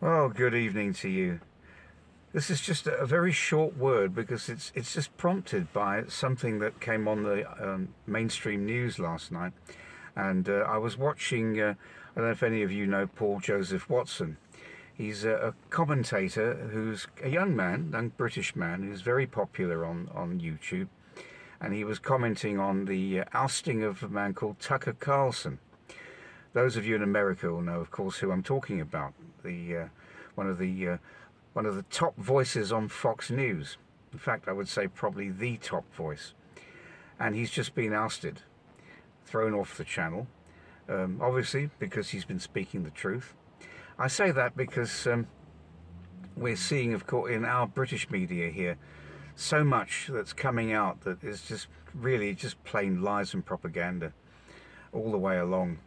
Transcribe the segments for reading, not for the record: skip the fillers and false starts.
Well, good evening to you. This is just a very short word because it's just prompted by something that came on the mainstream news last night, and I was watching. I don't know if any of you know Paul Joseph Watson. He's a commentator who's a young man, young British man, who's very popular on YouTube, and he was commenting on the ousting of a man called Tucker Carlson. Those of you in America will know, of course, who I'm talking about. The one of the one of the top voices on Fox News. In fact, I would say probably the top voice. And he's just been ousted, thrown off the channel, obviously because he's been speaking the truth. I say that because we're seeing, of course, in our British media here, so much that's coming out that is just really just plain lies and propaganda all the way along.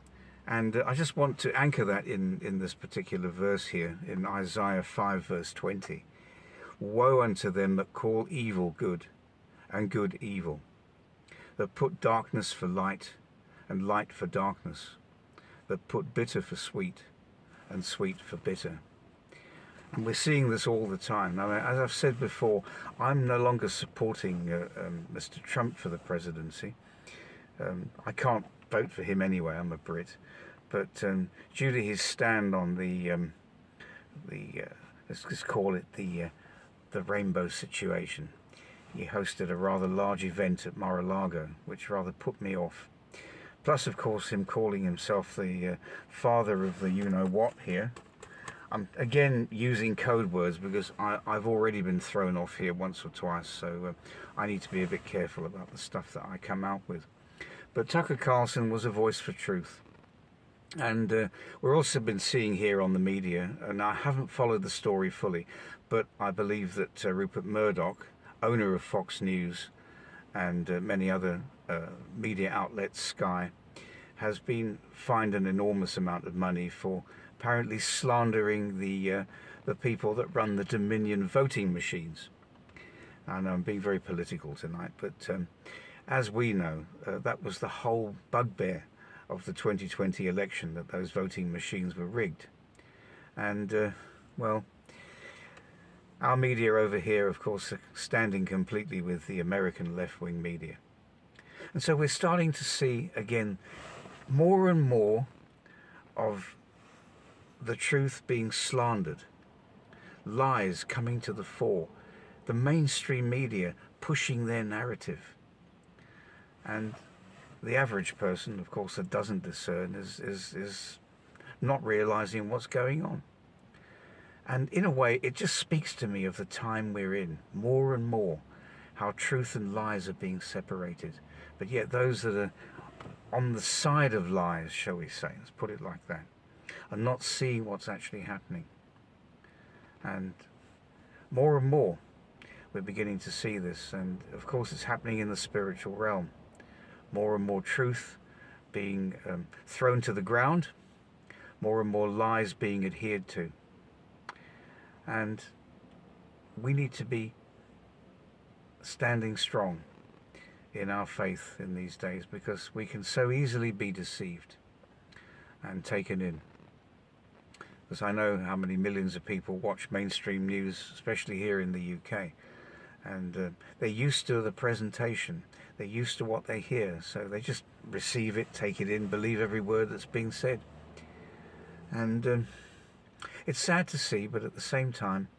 And I just want to anchor that in this particular verse here, in Isaiah 5 verse 20. Woe unto them that call evil good, and good evil, that put darkness for light, and light for darkness, that put bitter for sweet, and sweet for bitter. And we're seeing this all the time. Now, as I've said before, I'm no longer supporting Mr. Trump for the presidency. I can't vote for him anyway, I'm a Brit. But due to his stand on let's just call it the rainbow situation, he hosted a rather large event at Mar-a-Lago, which rather put me off. Plus, of course, him calling himself the father of the you-know-what here. I'm again using code words because I've already been thrown off here once or twice, so I need to be a bit careful about the stuff that I come out with. But Tucker Carlson was a voice for truth. And we're also been seeing here on the media, and I haven't followed the story fully, but I believe that Rupert Murdoch, owner of Fox News and many other media outlets, Sky, has been fined an enormous amount of money for apparently slandering the people that run the Dominion voting machines. And I'm being very political tonight, but as we know, that was the whole bugbear of the 2020 election, that those voting machines were rigged. And, well, our media over here, of course, are standing completely with the American left-wing media. And so we're starting to see, again, more and more of the truth being slandered, lies coming to the fore, the mainstream media pushing their narrative. And the average person, of course, that doesn't discern is not realizing what's going on. And in a way, it just speaks to me of the time we're in, more and more, how truth and lies are being separated. But yet those that are on the side of lies, shall we say, let's put it like that, are not seeing what's actually happening. And more, we're beginning to see this. And of course, it's happening in the spiritual realm. More and more truth being thrown to the ground, more and more lies being adhered to. And we need to be standing strong in our faith in these days, because we can so easily be deceived and taken in. Because I know how many millions of people watch mainstream news, especially here in the UK. And they're used to the presentation. They're used to what they hear, so they just receive it, take it in, believe every word that's being said. And it's sad to see, but at the same time,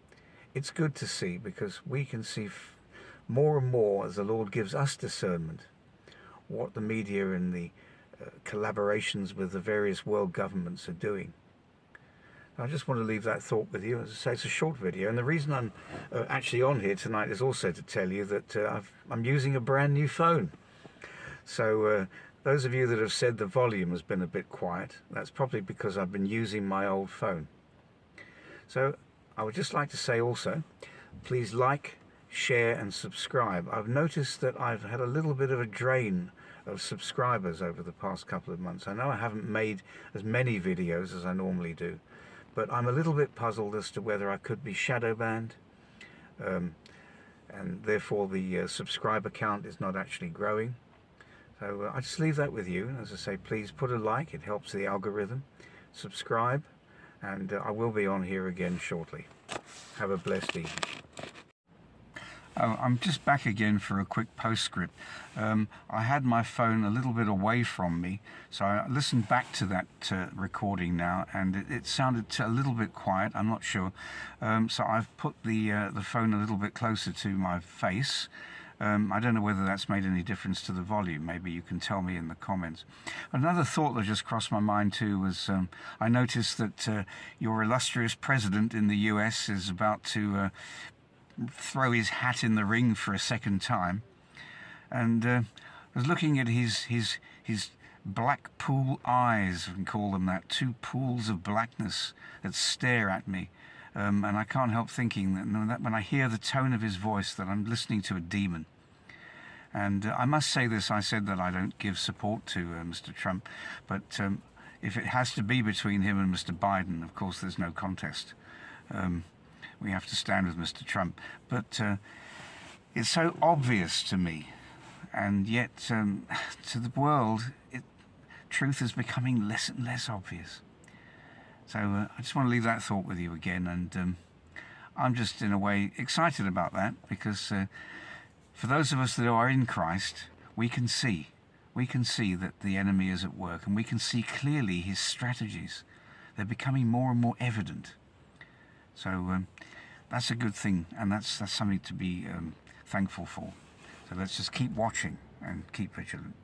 it's good to see, because we can see more and more, as the Lord gives us discernment, what the media and the collaborations with the various world governments are doing. I just want to leave that thought with you. As I say, it's a short video, and the reason I'm actually on here tonight is also to tell you that I'm using a brand new phone. So those of you that have said the volume has been a bit quiet, that's probably because I've been using my old phone. So I would just like to say also, please like, share and subscribe. I've noticed that I've had a little bit of a drain of subscribers over the past couple of months. I know I haven't made as many videos as I normally do, but I'm a little bit puzzled as to whether I could be shadow banned, and therefore the subscriber count is not actually growing. So I just leave that with you. As I say, please put a like, it helps the algorithm. Subscribe, and I will be on here again shortly. Have a blessed evening. Oh, I'm just back again for a quick postscript. I had my phone a little bit away from me, so I listened back to that recording now, and it sounded a little bit quiet. I'm not sure. So I've put the phone a little bit closer to my face. I don't know whether that's made any difference to the volume. Maybe you can tell me in the comments. Another thought that just crossed my mind too was I noticed that your illustrious president in the US is about to throw his hat in the ring for a second time, and I was looking at his black pool eyes, we can call them that, two pools of blackness that stare at me, and I can't help thinking that when I hear the tone of his voice that I'm listening to a demon. And I must say this, I said that I don't give support to Mr. Trump, but if it has to be between him and Mr. Biden, of course there's no contest. We have to stand with Mr. Trump. But it's so obvious to me, and yet to the world, truth is becoming less and less obvious. So I just want to leave that thought with you again, and I'm just in a way excited about that, because for those of us that are in Christ, we can see that the enemy is at work, and we can see clearly his strategies. They're becoming more and more evident. So that's a good thing, and that's something to be thankful for. So let's just keep watching and keep vigilant.